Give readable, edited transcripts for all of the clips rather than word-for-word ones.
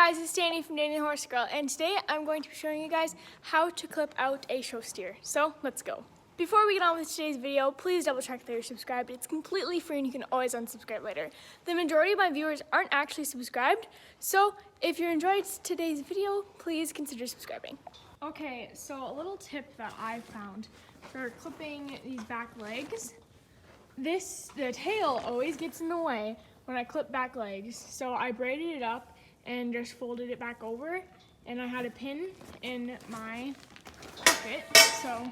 guys, it's Danny from Danny the Horse Girl, and today I'm going to be showing you guys how to clip out a show steer. So let's go. Before we get on with today's video, please double check that you're subscribed. It's completely free and you can always unsubscribe later. The majority of my viewers aren't actually subscribed, so if you enjoyed today's video, please consider subscribing. Okay, so a little tip that I found for clipping these back legs. The tail always gets in the way when I clip back legs, so I braided it up and just folded it back over, and I had a pin in my pocket, so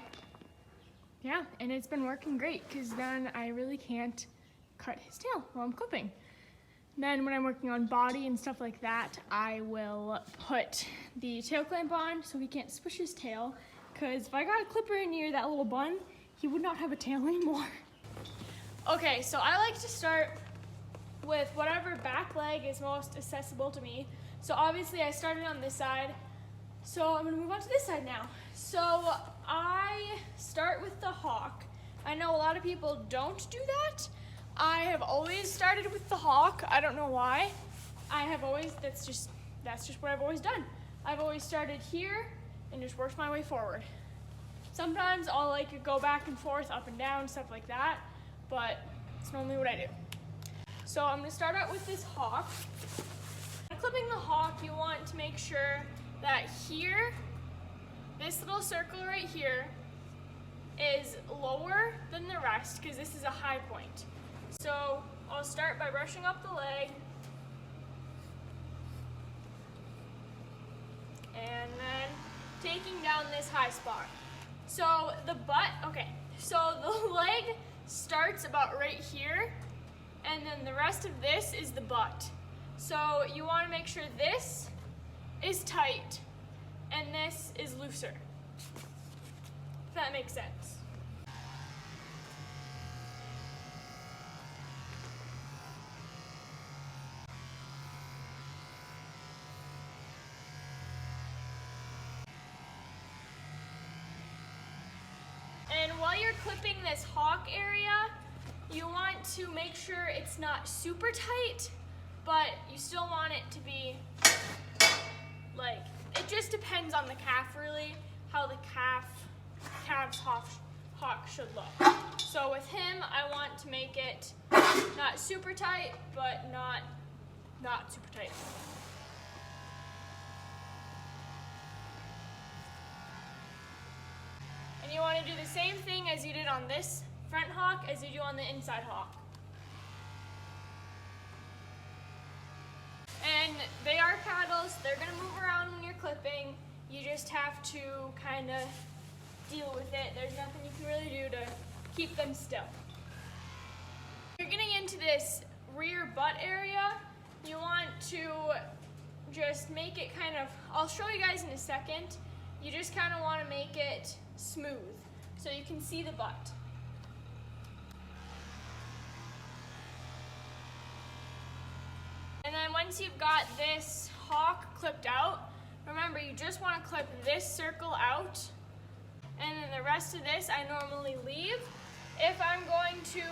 yeah, and it's been working great because then I really can't cut his tail while I'm clipping. Then when I'm working on body and stuff like that, I will put the tail clamp on so he can't squish his tail, because if I got a clipper near that little bun, he would not have a tail anymore. Okay, so I like to start with whatever back leg is most accessible to me. So obviously I started on this side, so I'm gonna move on to this side now. So I start with the hawk. I know a lot of people don't do that. I have always started with the hawk. I don't know why. That's just what I've always done. I've always started here and just worked my way forward. Sometimes I'll like go back and forth, up and down, stuff like that, but it's normally what I do. So I'm gonna start out with this hawk. When clipping the hawk, you want to make sure that here, this little circle right here, is lower than the rest because this is a high point. So I'll start by brushing up the leg, and then taking down this high spot. So the butt, okay, so the leg starts about right here, and then the rest of this is the butt. So you want to make sure this is tight and this is looser, if that makes sense. And while you're clipping this hawk area, you want to make sure it's not super tight, but you still want it to be like, it just depends on the calf really, how the calf's hawk should look. So with him, I want to make it not super tight, but not super tight. And you want to do the same thing as you did on this front hawk as you do on the inside hawk. And they are paddles, they're going to move around when you're clipping. You just have to kind of deal with it. There's nothing you can really do to keep them still. You're getting into this rear butt area, you want to just make it kind of, I'll show you guys in a second, you just kind of want to make it smooth so you can see the butt. And then once you've got this hawk clipped out, remember you just want to clip this circle out, and then the rest of this I normally leave. If I'm going to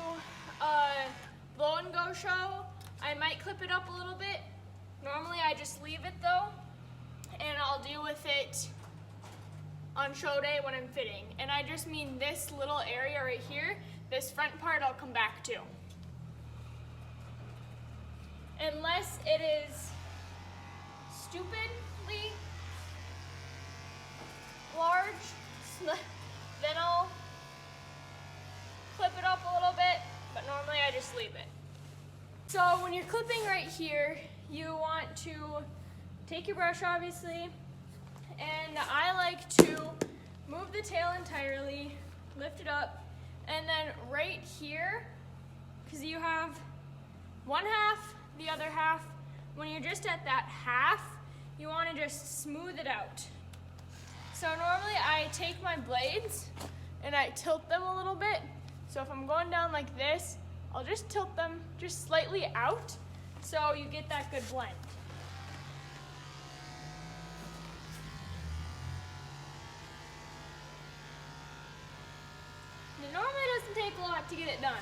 blow and go show, I might clip it up a little bit. Normally I just leave it though, and I'll deal with it on show day when I'm fitting. And I just mean this little area right here, this front part I'll come back to. Unless it is stupidly large, then I'll clip it up a little bit, but normally I just leave it. So when you're clipping right here, you want to take your brush obviously, and I like to move the tail entirely, lift it up, and then right here, because you have one half, the other half, when you're just at that half, you want to just smooth it out. So normally I take my blades and I tilt them a little bit. So if I'm going down like this, I'll just tilt them just slightly out so you get that good blend. And it normally doesn't take a lot to get it done.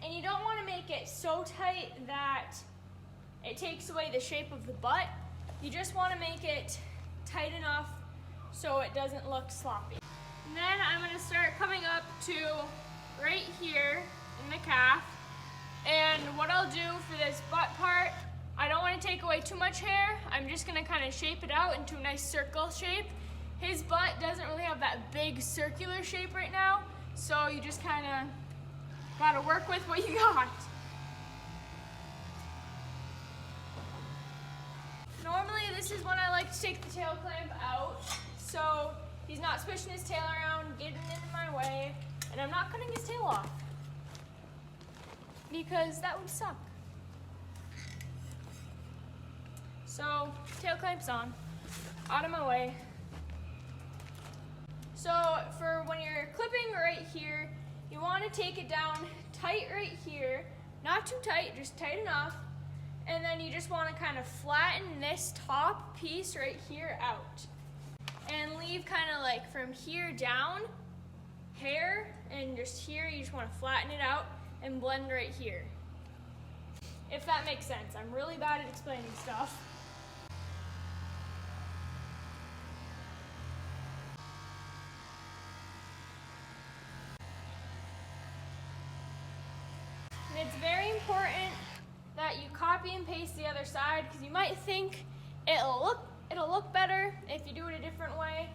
And you don't want to make it so tight that it takes away the shape of the butt. You just want to make it tight enough so it doesn't look sloppy. And then I'm going to start coming up to right here in the calf. And what I'll do for this butt part, I don't want to take away too much hair. I'm just going to kind of shape it out into a nice circle shape. His butt doesn't really have that big circular shape right now, so you just kind of got to work with what you got. Normally this is when I like to take the tail clamp out, so he's not swishing his tail around, getting in my way, and I'm not cutting his tail off because that would suck. So tail clamp's on, out of my way. So for when you're clipping right here, you want to take it down tight right here, not too tight, just tight enough. And then you just want to kind of flatten this top piece right here out. And leave kind of like from here down, hair, and just here, you just want to flatten it out and blend right here. If that makes sense. I'm really bad at explaining stuff. And it's very important that you copy and paste the other side because you might think it'll look better if you do it a different way,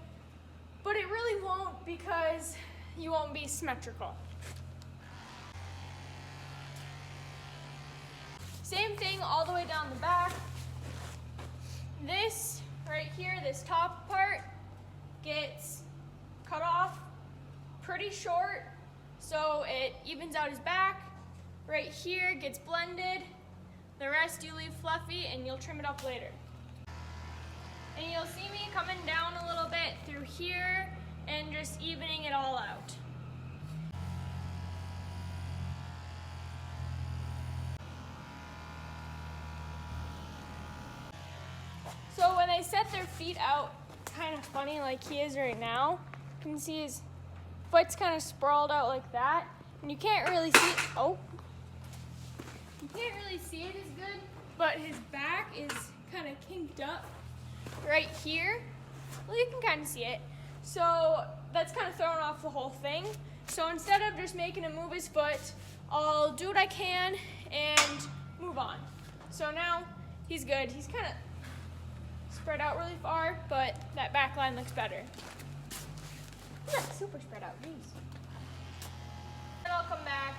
but it really won't because you won't be symmetrical. Same thing all the way down the back. This right here, this top part gets cut off pretty short so it evens out his back. Right here gets blended. The rest you leave fluffy and you'll trim it up later. And you'll see me coming down a little bit through here and just evening it all out. So when they set their feet out kind of funny like he is right now, you can see his foot's kind of sprawled out like that. And you can't really see, you can't really see it as good, but his back is kind of kinked up right here. Well, you can kind of see it. So that's kind of throwing off the whole thing. So instead of just making him move his foot, I'll do what I can and move on. So now he's good. He's kind of spread out really far, but that back line looks better. Look, super spread out, geez. Then I'll come back,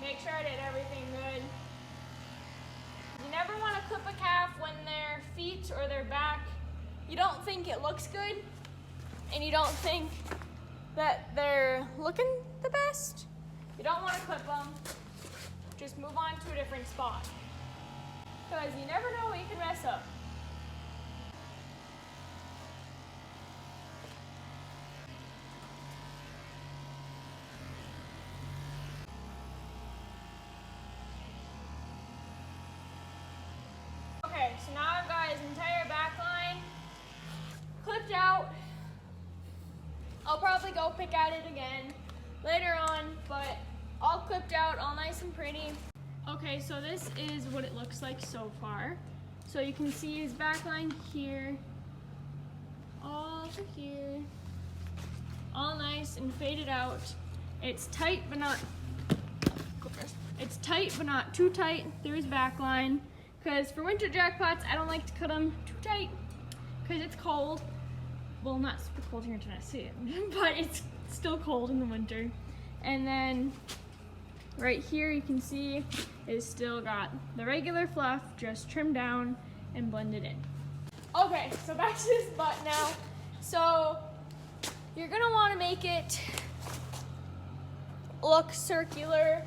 make sure I did everything good. You never want to clip a calf when their feet or their back, you don't think it looks good, and you don't think that they're looking the best. You don't want to clip them. Just move on to a different spot. Because you never know what you can mess up. Okay, so now I've got his entire back line clipped out. I'll probably go pick at it again later on, but all clipped out, all nice and pretty. Okay, so this is what it looks like so far. So you can see his back line here, all to here, all nice and faded out. It's tight, but not too tight through his back line. Because for winter jackpots, I don't like to cut them too tight because it's cold. Well, not super cold here in Tennessee, but it's still cold in the winter. And then right here you can see it's still got the regular fluff, just trimmed down and blended in. Okay, so back to this butt now. So you're gonna wanna make it look circular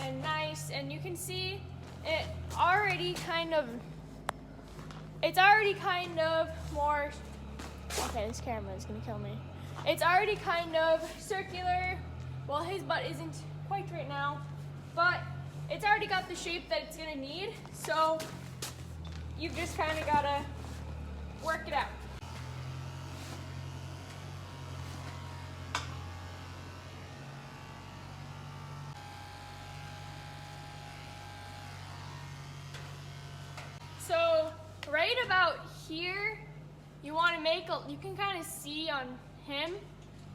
and nice, and you can see it's already kind of more, okay, this camera is gonna kill me. It's already kind of circular. Well, his butt isn't quite right now, but it's already got the shape that it's gonna need, so you've just kind of gotta work it out. right about here, you want to make you can kind of see on him,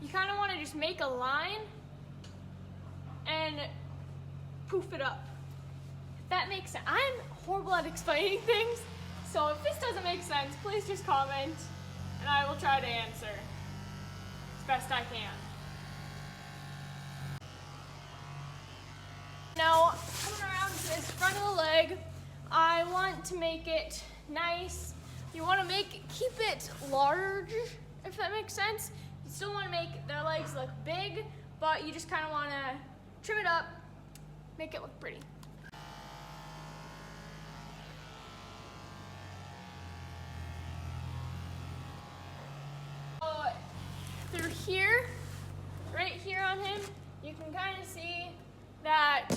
you kind of want to just make a line and poof it up. If that makes sense. I'm horrible at explaining things, so if this doesn't make sense, please just comment and I will try to answer as best I can. Now, coming around to this front of the leg, I want to make it nice. You want to keep it large, if that makes sense. You still want to make their legs look big, but you just kind of want to trim it up, make it look pretty. So, through here, right here on him, you can kind of see that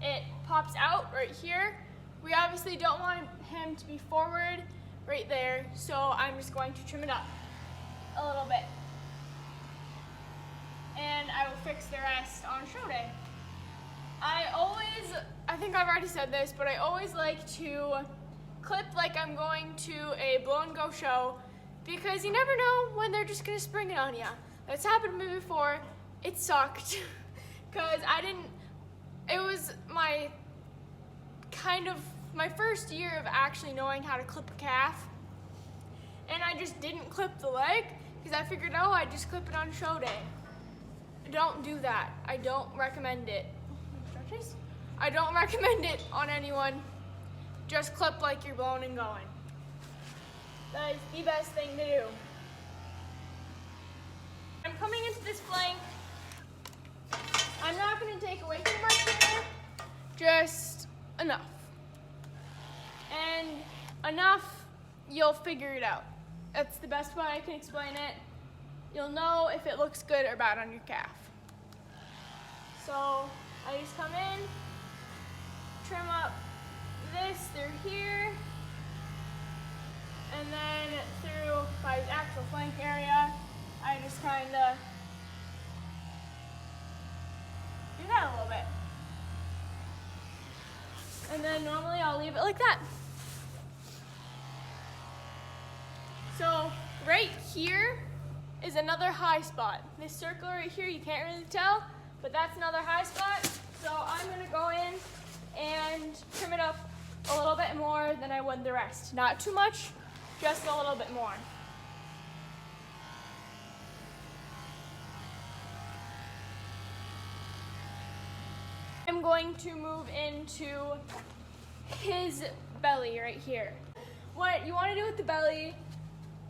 it pops out right here. We obviously don't want him to be forward right there, so I'm just going to trim it up a little bit. And I will fix the rest on show day. I think I've already said this, but I always like to clip like I'm going to a blow and go show, because you never know when they're just gonna spring it on you. That's happened to me before. It sucked, because it was my first year of actually knowing how to clip a calf, and I just didn't clip the leg because I figured, oh, I'd just clip it on show day. Don't do that. I don't recommend it. I don't recommend it on anyone. Just clip like you're blowing and going. That is the best thing to do. I'm coming into this flank. I'm not going to take away too much here, just enough. And enough, you'll figure it out. That's the best way I can explain it. You'll know if it looks good or bad on your calf. So I just come in, trim up this through here, and then through my actual flank area, I just kind of do that a little bit. And then normally I'll leave it like that. So right here is another high spot. This circle right here, you can't really tell, but that's another high spot. So I'm gonna go in and trim it up a little bit more than I would the rest. Not too much, just a little bit more. I'm going to move into his belly right here. What you want to do with the belly,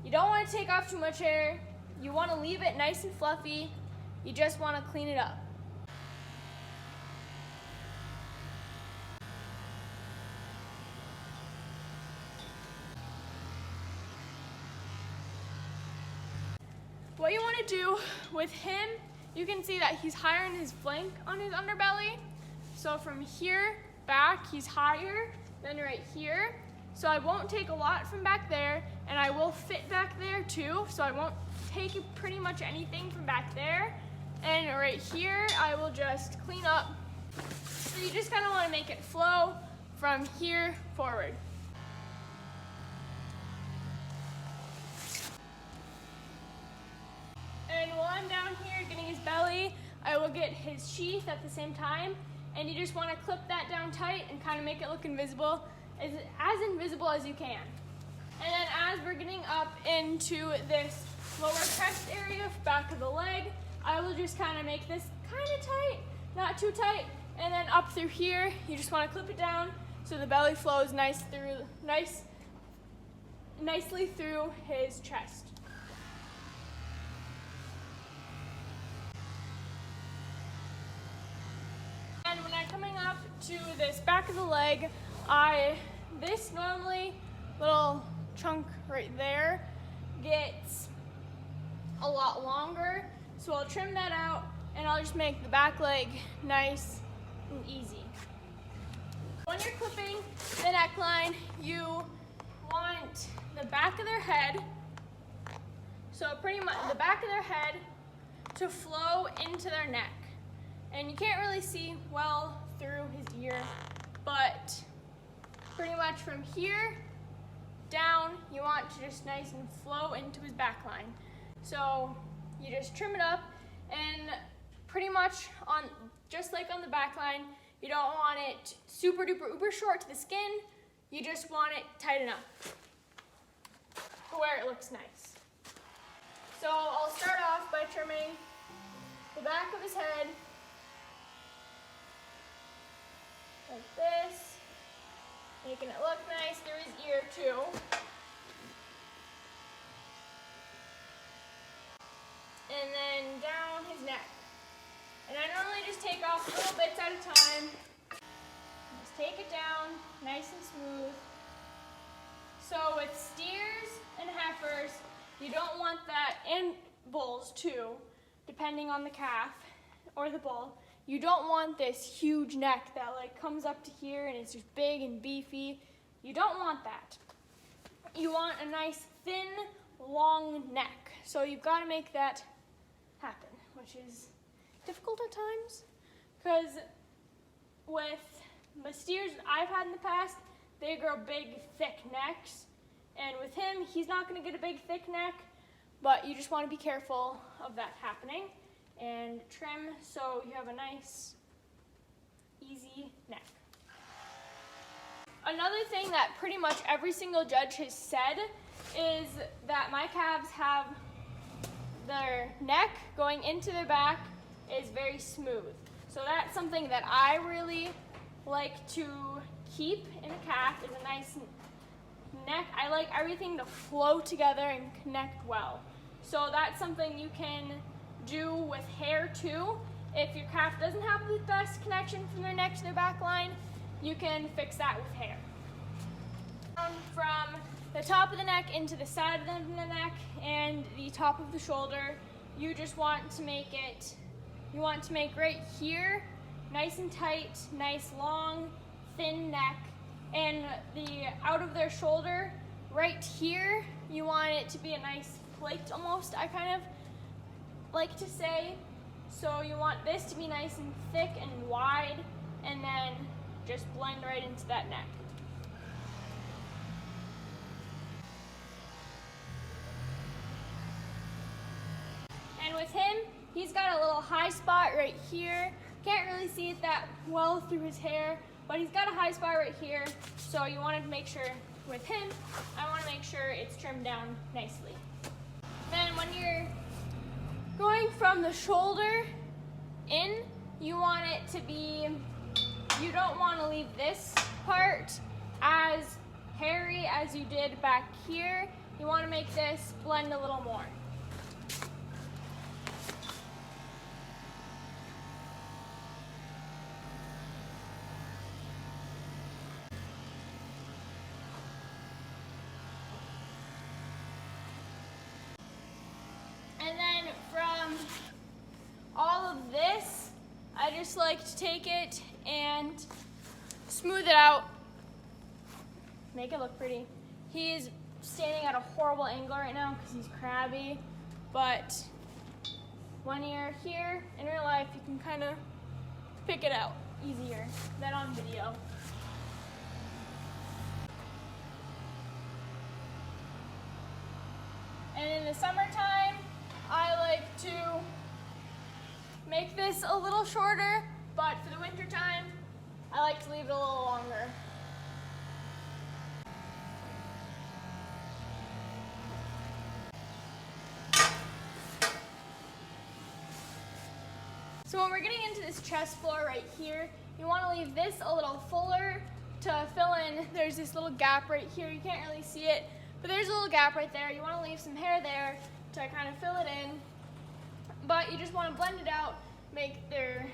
you don't want to take off too much hair. You want to leave it nice and fluffy. You just want to clean it up. What you want to do with him, you can see that he's higher in his flank on his underbelly. So from here back, he's higher than right here. So I won't take a lot from back there, and I will fit back there too. So I won't take pretty much anything from back there. And right here, I will just clean up. So you just kind of want to make it flow from here forward. And while I'm down here getting his belly, I will get his sheath at the same time. And you just want to clip that down tight and kind of make it look invisible, as invisible as you can. And then as we're getting up into this lower chest area, back of the leg, I will just kind of make this kind of tight, not too tight. And then up through here, you just want to clip it down so the belly flows nicely through his chest. And when I'm coming up to this back of the leg, this normally little chunk right there gets a lot longer. So I'll trim that out and I'll just make the back leg nice and easy. When you're clipping the neckline, you want the back of their head, so pretty much the back of their head to flow into their neck. And you can't really see well through his ear, but pretty much from here down, you want to just nice and flow into his back line. So you just trim it up, and pretty much just like on the back line, you don't want it super duper uber short to the skin. You just want it tight enough to where it looks nice. So I'll start off by trimming the back of his head like this, making it look nice through his ear too. And then down his neck. And I normally just take off little bits at a time. Just take it down, nice and smooth. So with steers and heifers, you don't want that, and bulls too, depending on the calf or the bull. You don't want this huge neck that like comes up to here and it's just big and beefy. You don't want that. You want a nice thin, long neck. So you've got to make that happen, which is difficult at times, because with the steers I've had in the past, they grow big, thick necks, and with him, he's not going to get a big, thick neck, but you just want to be careful of that happening and trim so you have a nice, easy neck. Another thing that pretty much every single judge has said is that my calves have their neck going into their back is very smooth. So that's something that I really like to keep in a calf, is a nice neck. I like everything to flow together and connect well. So that's something you can do with hair too. If your calf doesn't have the best connection from their neck to their back line, you can fix that with hair. From the top of the neck into the side of the neck and the top of the shoulder, you just want to make it, you want to make right here nice and tight, nice long, thin neck, and the out of their shoulder, right here, you want it to be a nice plate almost, I kind of like to say. So you want this to be nice and thick and wide, and then just blend right into that neck. And with him, he's got a little high spot right here. Can't really see it that well through his hair, but he's got a high spot right here. So you want to make sure with him, I want to make sure it's trimmed down nicely. Then when you're going from the shoulder in, you want it to be, you don't want to leave this part as hairy as you did back here. You want to make this blend a little more. And then from all of this, I just like to take it and smooth it out, make it look pretty. He's standing at a horrible angle right now because he's crabby, but when you're here in real life, you can kind of pick it out easier than on video. And in the summertime, I like to make this a little shorter, but for the winter time, I like to leave it a little longer. So when we're getting into this chest floor right here, you want to leave this a little fuller to fill in. There's this little gap right here. You can't really see it, but there's a little gap right there. You want to leave some hair there to kind of fill it in, but you just want to blend it out, make their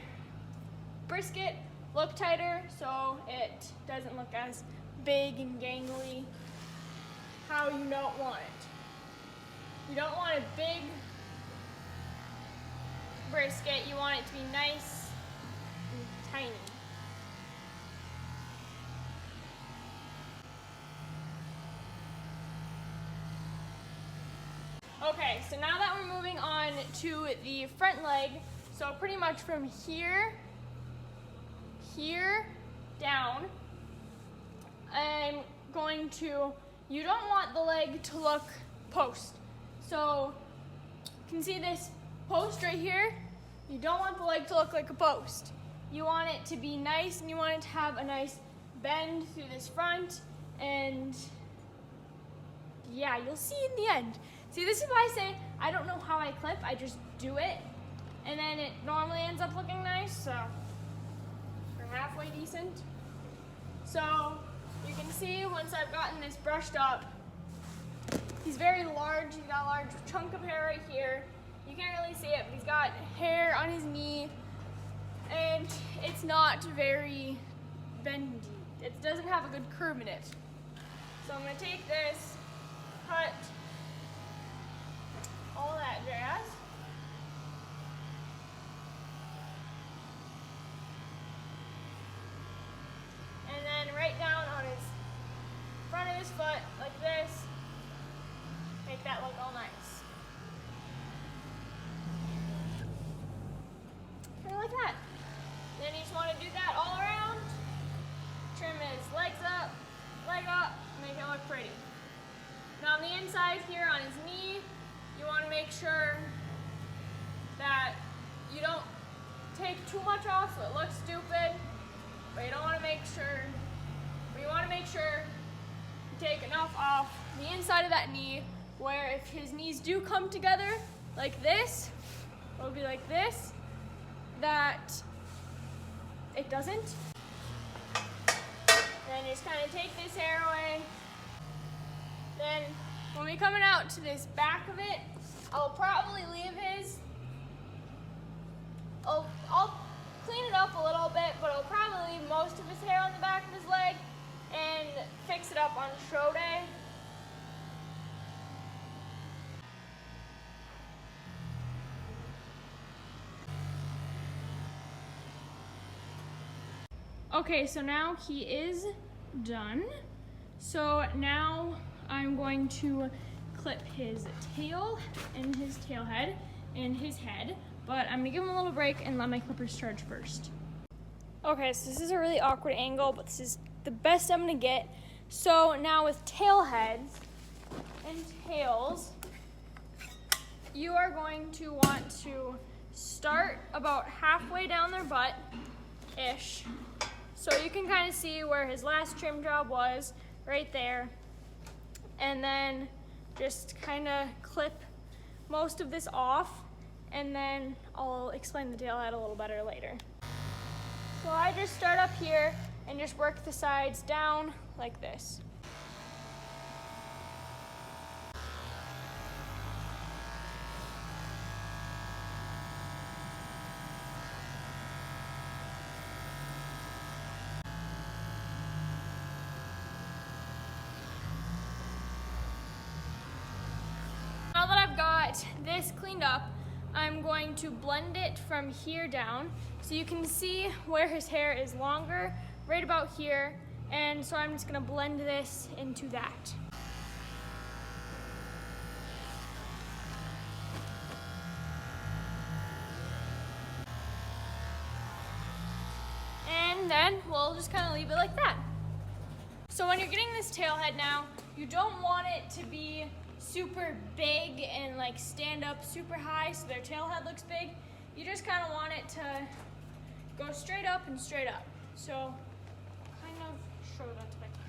brisket look tighter so it doesn't look as big and gangly how you don't want it. You don't want a big brisket, you want it to be nice and tiny. Okay, so now that we're moving on to the front leg, so pretty much from here down, I'm going to you don't want the leg to look post. So you can see this post right here. You don't want the leg to look like a post. You want it to be nice, and you want it to have a nice bend through this front, and yeah, you'll see in the end. See, this is why I say I don't know how I clip, I just do it, and then it normally ends up looking nice, so we're halfway decent. So you can see once I've gotten this brushed up, he's very large. He's got a large chunk of hair right here. You can't really see it, but he's got hair on his knee, and it's not very bendy. It doesn't have a good curve in it. So I'm gonna take this, cut all that jazz. And then right down on his front of his foot, like this, make that look all nice. Kind of like that. Then you just want to do that all around. Trim his legs up, leg up, make it look pretty. Now on the inside here on his knee, you want to make sure that you don't take too much off so it looks stupid, but you want to make sure you take enough off the inside of that knee where if his knees do come together like this, it'll be like this, that it doesn't. Then you just kind of take this hair away. Then when we're coming out to this back of it, I'll probably leave I'll clean it up a little bit, but I'll probably leave most of his hair on the back of his leg and fix it up on show day. Okay, so now he is done. So now I'm going to clip his tail and his tail head and his head, but I'm gonna give him a little break and let my clippers charge first. Okay, so this is a really awkward angle, but this is the best I'm gonna get. So now with tail heads and tails, you are going to want to start about halfway down their butt-ish. So you can kind of see where his last trim job was, right there. And then just kind of clip most of this off, and then I'll explain the tail head a little better later. So I just start up here and just work the sides down like this. Now that I've got this cleaned up, I'm going to blend it from here down so you can see where his hair is longer, right about here, and so I'm just gonna blend this into that. And then we'll just kind of leave it like that. So when you're getting this tail head now, you don't want it to be super big and like stand up super high so their tail head looks big. You just kind of want it to go straight up and straight up. So kind of show that if I can.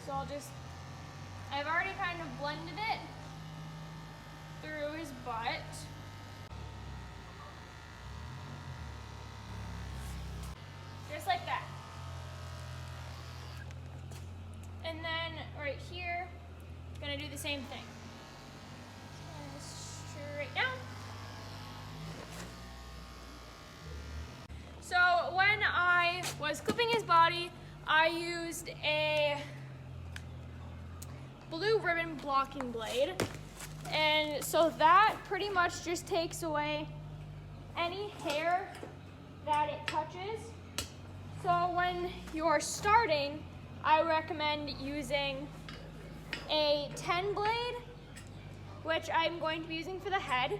So I've already kind of blended it through his butt. Just like that. And then right here, gonna do the same thing. Straight down. So when I was clipping his body, I used a blue ribbon blocking blade. And so that pretty much just takes away any hair that it touches. So when you're starting, I recommend using a 10 blade, which I'm going to be using for the head,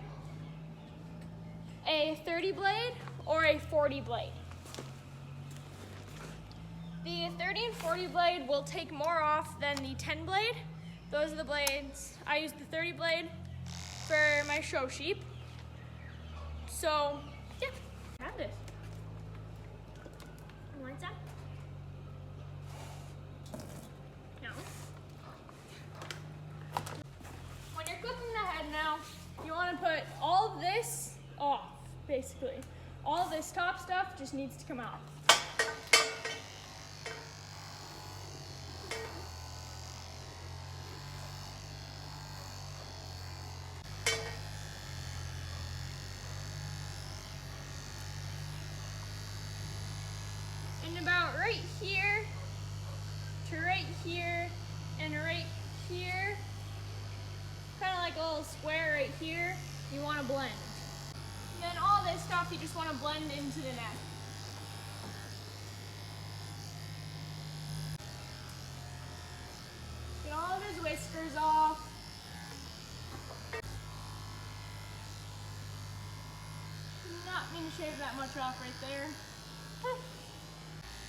a 30 blade, or a 40 blade. The 30 and 40 blade will take more off than the 10 blade. Those are the blades. I use the 30 blade for my show sheep. So, yeah, have this. Want some? No. When you're clipping the head now, you want to put all of this off, basically. All of this top stuff just needs to come out. And about right here to right here and right here, kind of like a little square right here, you want to blend. And then all this stuff you just want to blend into the neck. Get all of his whiskers off. Not mean to shave that much off right there.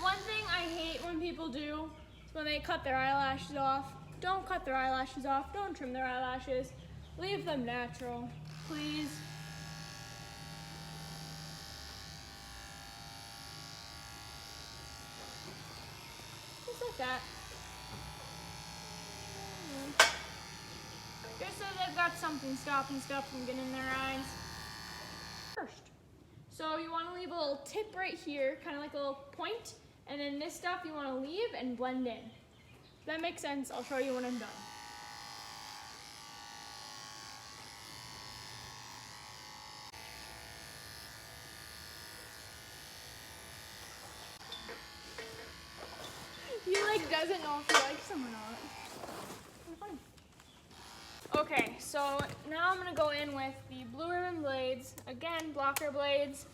One thing I hate when people do is when they cut their eyelashes off. Don't cut their eyelashes off. Don't trim their eyelashes. Leave them natural, please. Just like that. Just so they've got something stopping stuff from getting in their eyes. First. So you want to leave a little tip right here, kind of like a little point, and then this stuff you want to leave and blend in. If that makes sense, I'll show you when I'm done. He doesn't know if he likes them or not. Okay, so now I'm gonna go in with the blue ribbon blades, again, blocker blades,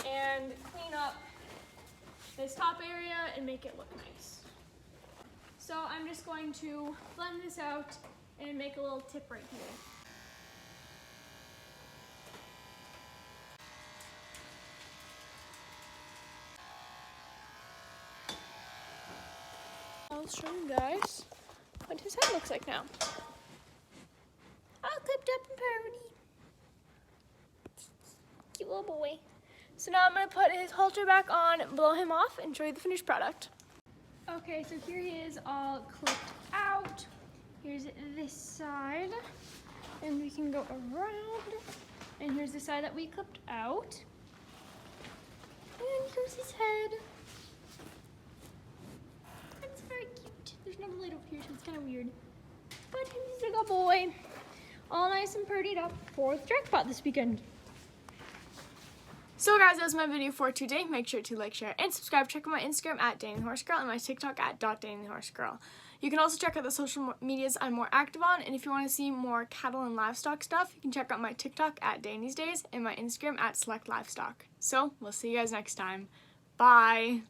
and clean up this top area and make it look nice. So I'm just going to blend this out and make a little tip right here. I'll show you guys what his head looks like now. All clipped up and pretty. Cute little boy. So now I'm going to put his halter back on, blow him off, and show you the finished product. Okay, so here he is all clipped out. Here's this side, and we can go around. And here's the side that we clipped out. And here's his head. That's very cute. There's no light over here, so it's kind of weird. But he's a good boy. All nice and prettied up for the jackpot this weekend. So guys, that was my video for today. Make sure to like, share, and subscribe. Check out my Instagram at DannyTheHorseGirl and my TikTok at .DannyTheHorseGirl. You can also check out the social medias I'm more active on, and if you want to see more cattle and livestock stuff, you can check out my TikTok at Danny's Days and my Instagram at Select Livestock. So, we'll see you guys next time. Bye!